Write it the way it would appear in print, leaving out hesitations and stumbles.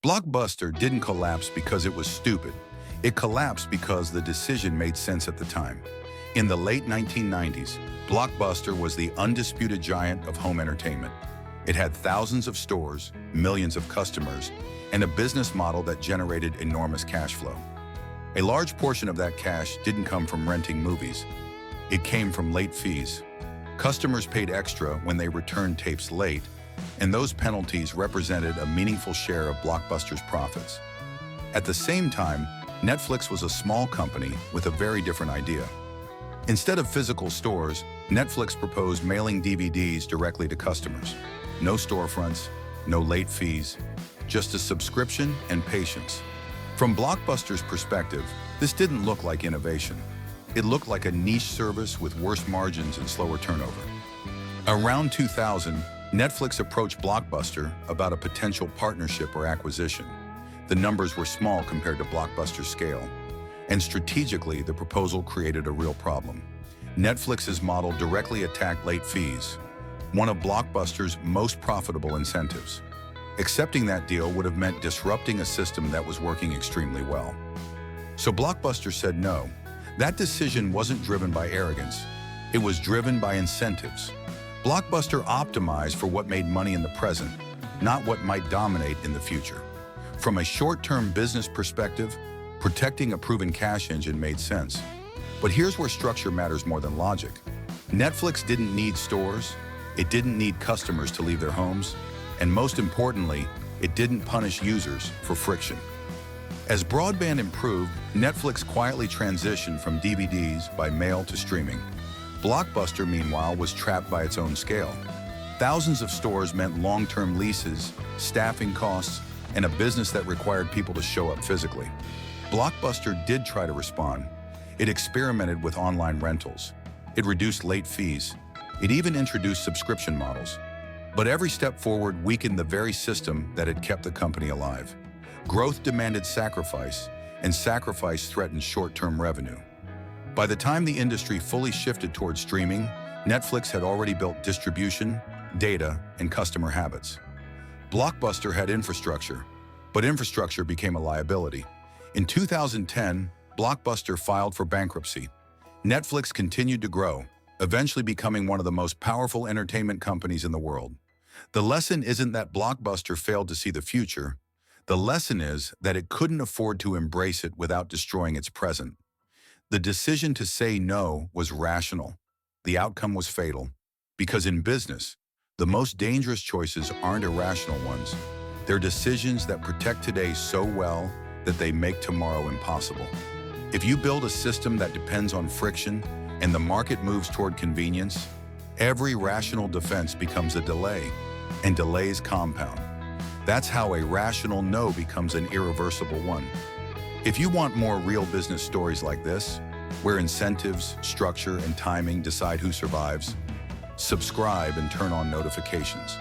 Blockbuster didn't collapse because it was stupid. It collapsed because the decision made sense at the time. In the late 1990s, Blockbuster was the undisputed giant of home entertainment. It had thousands of stores, millions of customers, and a business model that generated enormous cash flow. A large portion of that cash didn't come from renting movies. It came from late fees. Customers paid extra when they returned tapes late, and those penalties represented a meaningful share of Blockbuster's profits. At the same time, Netflix was a small company with a very different idea. Instead of physical stores, Netflix proposed mailing DVDs directly to customers. No storefronts, no late fees, just a subscription and patience. From Blockbuster's perspective, this didn't look like innovation. It looked like a niche service with worse margins and slower turnover. Around 2000, Netflix approached Blockbuster about a potential partnership or acquisition. The numbers were small compared to Blockbuster's scale, and strategically, the proposal created a real problem. Netflix's model directly attacked late fees, one of Blockbuster's most profitable incentives. Accepting that deal would have meant disrupting a system that was working extremely well. So Blockbuster said no. That decision wasn't driven by arrogance. It was driven by incentives. Blockbuster optimized for what made money in the present, not what might dominate in the future. From a short-term business perspective, protecting a proven cash engine made sense. But here's where structure matters more than logic. Netflix didn't need stores, it didn't need customers to leave their homes, and most importantly, it didn't punish users for friction. As broadband improved, Netflix quietly transitioned from DVDs by mail to streaming. Blockbuster, meanwhile, was trapped by its own scale. Thousands of stores meant long-term leases, staffing costs, and a business that required people to show up physically. Blockbuster did try to respond. It experimented with online rentals. It reduced late fees. It even introduced subscription models. But every step forward weakened the very system that had kept the company alive. Growth demanded sacrifice, and sacrifice threatened short-term revenue. By the time the industry fully shifted towards streaming, Netflix had already built distribution, data, and customer habits. Blockbuster had infrastructure, but infrastructure became a liability. In 2010, Blockbuster filed for bankruptcy. Netflix continued to grow, eventually becoming one of the most powerful entertainment companies in the world. The lesson isn't that Blockbuster failed to see the future. The lesson is that it couldn't afford to embrace it without destroying its present. The decision to say no was rational. The outcome was fatal. Because in business, the most dangerous choices aren't irrational ones. They're decisions that protect today so well that they make tomorrow impossible. If you build a system that depends on friction and the market moves toward convenience, every rational defense becomes a delay, and delays compound. That's how a rational no becomes an irreversible one. If you want more real business stories like this, where incentives, structure, and timing decide who survives, subscribe and turn on notifications.